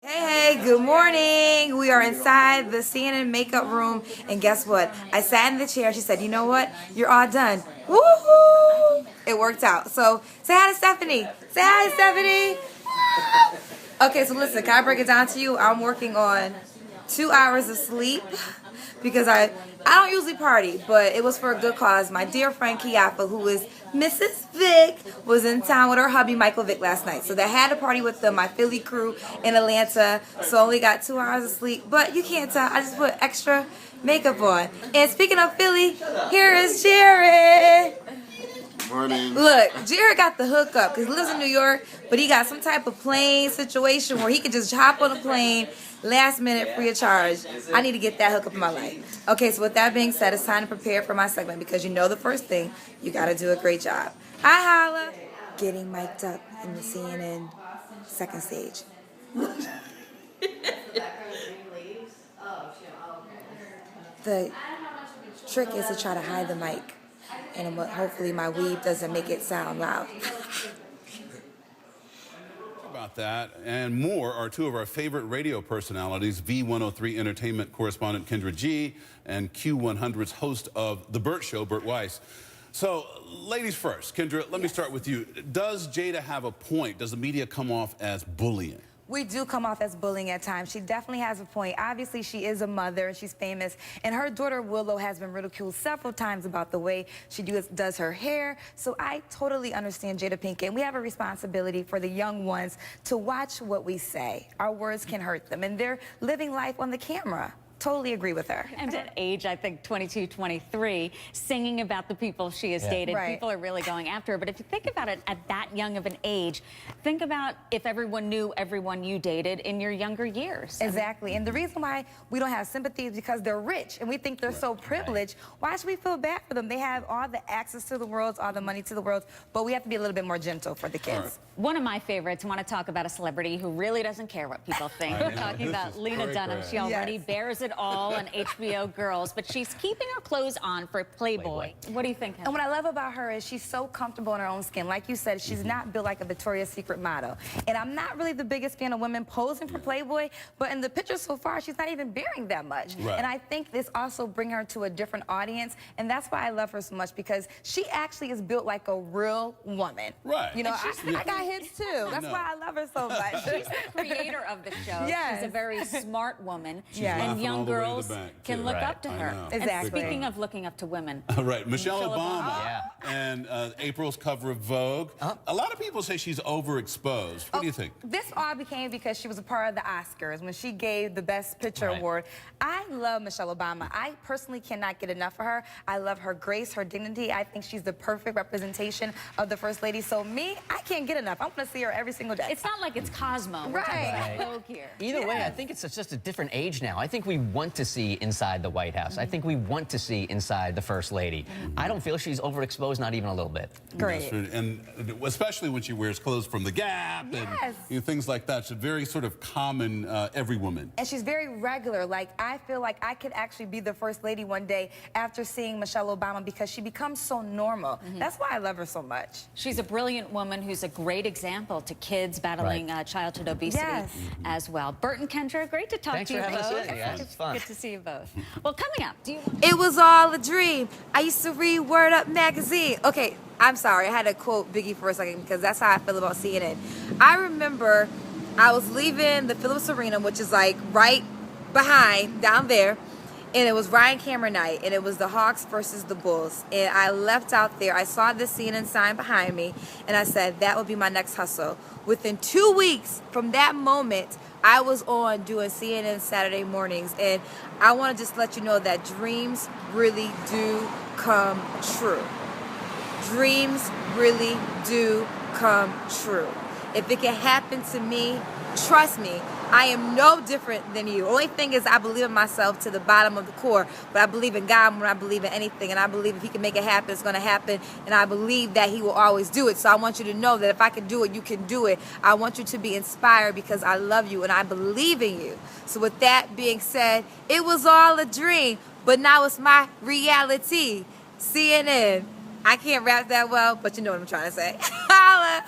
Hey, good morning. We are inside the CNN makeup room, and guess what? I sat in the chair. She said, "You know what? You're all done." Woohoo! It worked out. So say hi to Stephanie. Say hi, Stephanie. Okay, so listen, can I break it down to you? I'm working on 2 hours of sleep because I don't usually party, but it was for a good cause. My dear friend Kiafa, who is Mrs. Vic, was in town with her hubby Michael Vick last night. So they had a party with them, my Philly crew in Atlanta. So only got 2 hours of sleep, but you can't tell. I just put extra makeup on. And speaking of Philly, here is Jared. Morning. Look, Jared got the hookup because he lives in New York, but he got some type of plane situation where he can just hop on a plane last minute free of charge. I need to get that hookup in my life. Okay, so with that being said, it's time to prepare for my segment because you know the first thing, you got to do a great job. Hi, Holla. Getting mic'd up in the CNN second stage. The trick is to try to hide the mic. And hopefully my weave doesn't make it sound loud. About that and more are two of our favorite radio personalities, V103 Entertainment correspondent Kendra G and Q100's host of The Burt Show, Burt Weiss. So, ladies first, Kendra, let me start with you. Does Jada have a point? Does the media come off as bullying? We do come off as bullying at times. She definitely has a point. Obviously, she is a mother and she's famous. And her daughter, Willow, has been ridiculed several times about the way she does her hair. So I totally understand Jada Pinkett. And we have a responsibility for the young ones to watch what we say. Our words can hurt them. And they're living life on the camera. Totally agree with her. And at age, I think, 22, 23, singing about the people she has dated, right. People are really going after her. But if you think about it at that young of an age, think about if everyone knew everyone you dated in your younger years. Exactly. And the reason why we don't have sympathy is because they're rich and we think they're so privileged. Why should we feel bad for them? They have all the access to the world, all the money to the world, but we have to be a little bit more gentle for the kids. One of my favorites, I want to talk about a celebrity who really doesn't care what people think. We're talking about Lena Dunham. She already bears it all on HBO Girls, but she's keeping her clothes on for Playboy. What do you think, Heather? And what I love about her is she's so comfortable in her own skin. Like you said, she's not built like a Victoria's Secret model. And I'm not really the biggest fan of women posing for Playboy, but in the pictures so far, she's not even bearing that much. And I think this also brings her to a different audience, and that's why I love her so much, because she actually is built like a real woman. You know, I got hits too. That's why I love her so much. She's the creator of the show. She's a very smart woman, and young girls can look up to her. Exactly. And speaking of looking up to women. Michelle Obama and April's cover of Vogue. A lot of people say she's overexposed. What do you think? This all became because she was a part of the Oscars when she gave the Best Picture award. I love Michelle Obama. I personally cannot get enough of her. I love her grace, her dignity. I think she's the perfect representation of the First Lady. So me, I can't get enough. I'm going to see her every single day. It's not like it's Cosmo. We're talking about Vogue here. Either way, I think it's just a different age now. I think we want to see inside the White House. I think we want to see inside the First Lady. I don't feel she's overexposed, not even a little bit. Great. And especially when she wears clothes from the Gap and things like that. She's very sort of common, every woman. And she's very regular. Like, I feel like I could actually be the First Lady one day after seeing Michelle Obama because she becomes so normal. That's why I love her so much. She's a brilliant woman who's a great example to kids battling childhood obesity as well. Burt and Kendra, great to talk to you both. It's fun. Good to see you both. Well, coming up, It was all a dream. I used to read Word Up magazine. Okay, I'm sorry. I had to quote Biggie for a second because that's how I feel about CNN. I remember I was leaving the Phillips Arena, which is like right behind down there, and it was Ryan Cameron night, and it was the Hawks versus the Bulls. And I left out there. I saw the CNN sign behind me, and I said, that would be my next hustle. Within 2 weeks from that moment, I was on doing CNN Saturday mornings, and I want to just let you know that dreams really do come true. Dreams really do come true. If it can happen to me, trust me, I am no different than you. Only thing is I believe in myself to the bottom of the core, but I believe in God more than I believe in anything, and I believe if he can make it happen, it's going to happen, and I believe that he will always do it. So I want you to know that if I can do it, you can do it. I want you to be inspired because I love you and I believe in you. So with that being said, it was all a dream, but now it's my reality. CNN. I can't rap that well, but you know what I'm trying to say. Holla!